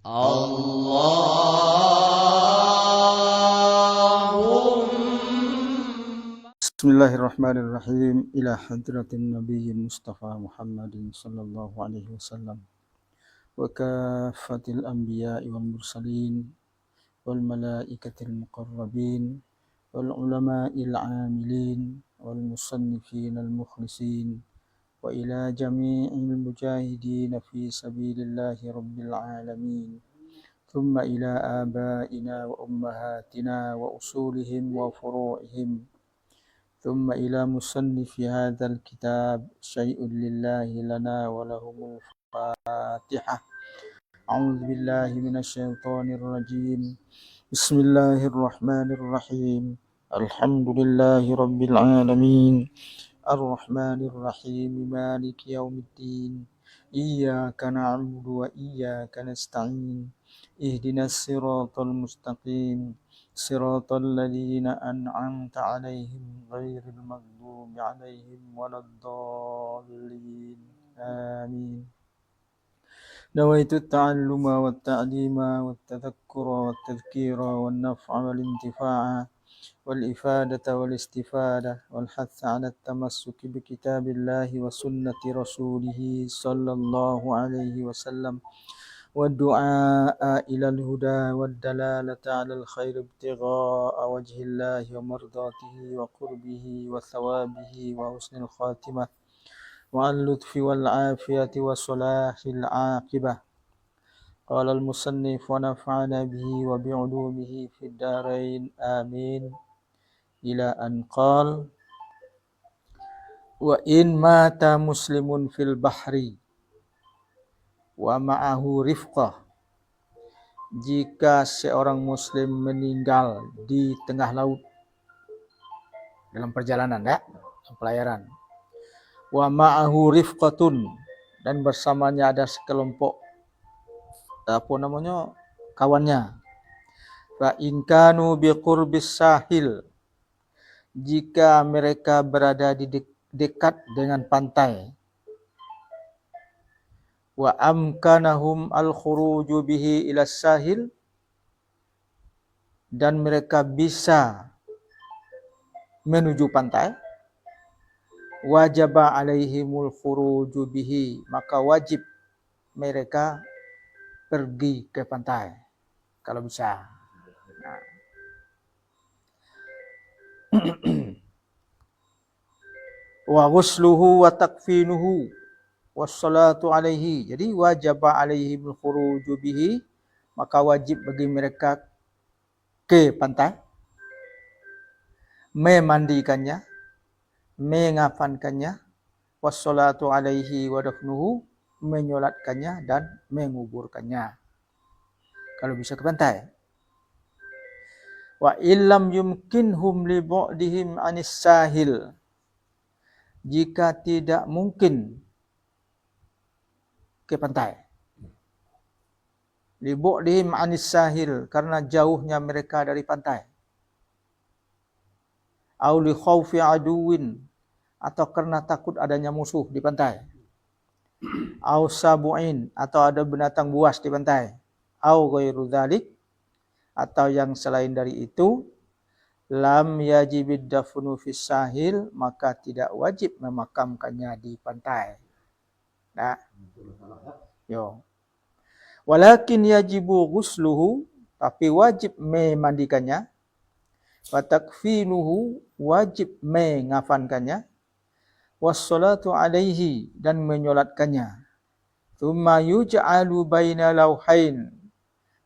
Bismillahirrahmanirrahim. Ila hadratin Nabiyyin Mustafa Muhammadin sallallahu alaihi wasallam wa kafatil anbiya'i wal mursalin wal malaikatil muqarrabin wal ulama'il 'amilin wal musannifin al mukhlisin wa ila jami'il mujahidin fi sabilillahi rabbil alamin. Thumma ila abaina wa ummahatina wa usulihim wa furu'ihim. ثم إلى مصنف هذا الكتاب شيء لله لنا ولهم الفاتحة. أعوذ بالله من الشيطان الرجيم. بسم الله الرحمن الرحيم. الحمد لله رب العالمين الرحمن الرحيم مالك يوم الدين إياك نعبد وإياك نستعين اهدنا الصراط المستقيم صراط الذين أنعمت عليهم غير المغضوب عليهم ولا الضالين آمين. نويت التعلم والتعليم والتذكر والتذكير والنفع والانتفاع والإفادة والاستفادة والحث على التمسك بكتاب الله وسنة رسوله صلى الله عليه وسلم والدعاء إلى الهدى والدلالة على الخير ابتغاء وجه الله ومرضاته وقربه وثوابه وحسن الخاتمة واللطف والعافية وصلاح العاقبة. قال المصنف ونفعنا به وبعلومه في الدارين آمين. إلى أن قال وإن مات مسلم في البحر wa ma'ahu rifqah, jika seorang muslim meninggal di tengah laut dalam perjalanan dalam pelayaran, wa ma'ahu rifqatun, dan bersamanya ada sekelompok kawannya, fa in kanu biqurbis sahil, jika mereka berada di dekat dengan pantai, wa amkanahum al-khuruju bihi ila sahil, dan mereka bisa menuju pantai, wajaba alaihimul khuruju bihi, maka wajib mereka pergi ke pantai kalau bisa. Wa ghusluhu wa takfinuhu wassalatu alaihi, jadi wajib alaihimul khuruju bihi, maka wajib bagi mereka ke pantai, memandikannya, mengafankannya, wassalatu alaihi wa dafnuhu, menyolatkannya dan menguburkannya kalau bisa ke pantai. Wa illam yumkinhum li bu'dihim anis sahil, jika tidak mungkin ke pantai, li bu'dihim anis sahil, karena jauhnya mereka dari pantai, au li khaufi aduwin, atau karena takut adanya musuh di pantai, au sabu'in, atau ada binatang buas di pantai, au ghairu dzalik, atau yang selain dari itu, lam yajibid dafnu fis sahil, maka tidak wajib memakamkannya di pantai. Nah, yo. Walakin yajibu ghusluhu, tapi wajib memandikannya, wa takfinuhu, wajib mengafankannya, wassalatu alaihi, dan menyolatkannya, thumma yuj'alu baina lauhain,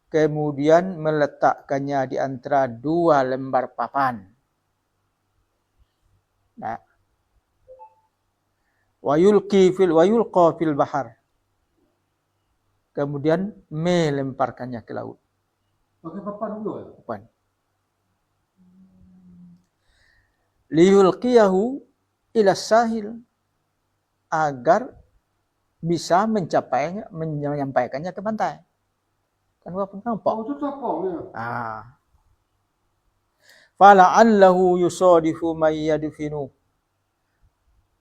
kemudian meletakkannya di antara dua lembar papan. Nah, wa yulqa fil bahar, kemudian melemparkannya ke laut. Pakai papan dulu ya? Papan. Liyulqiyahu ila sahil, agar bisa menyampaikannya ke pantai. Kan papan nampak. Oh, itu tapau ya. Fala'allahu yusadifu may yadfinu,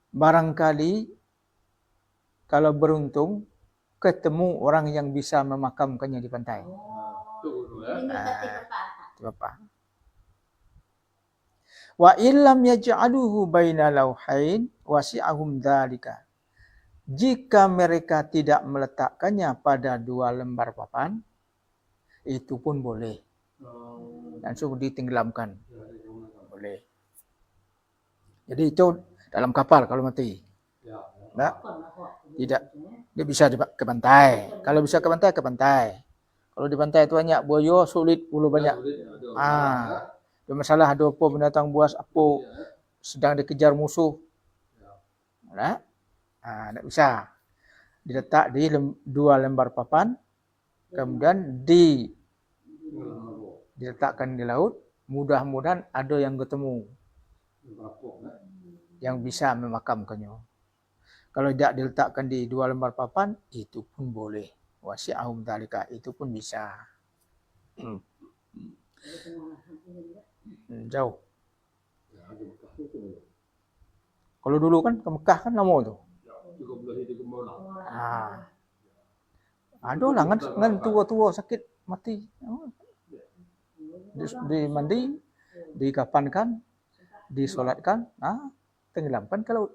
barangkali kalau beruntung ketemu orang yang bisa memakamkannya di pantai. Tu dulu ya. Itu apa? Wa illam yaj'aluhu baina lauhain wasi'ahum dzalika. Jika mereka tidak meletakkannya pada 2 lembar papan, itu pun boleh. Langsung ditenggelamkan. Boleh. Jadi itu dalam kapal kalau mati. Ya. Tak? Tidak. Dia bisa ke pantai. Kalau bisa ke pantai, ke pantai. Kalau di pantai itu banyak buaya, sulit pula banyak. Ada masalah, ada apa binatang buas, apa sedang dikejar musuh. Tak? Tak bisa. Diletak di 2 lembar papan, kemudian diletakkan di laut, mudah-mudahan ada yang ketemu yang bisa memakamkannya. Kalau tidak diletakkan di 2 lembar papan, itu pun boleh. Wasi'ahum dzalika, itu pun bisa. Jauh. Kalau dulu kan ke Mekah kan lama tu. Ada lah kan tua-tua sakit mati. Di mandi, dikafankan, disolatkan, tenggelamkan ke laut.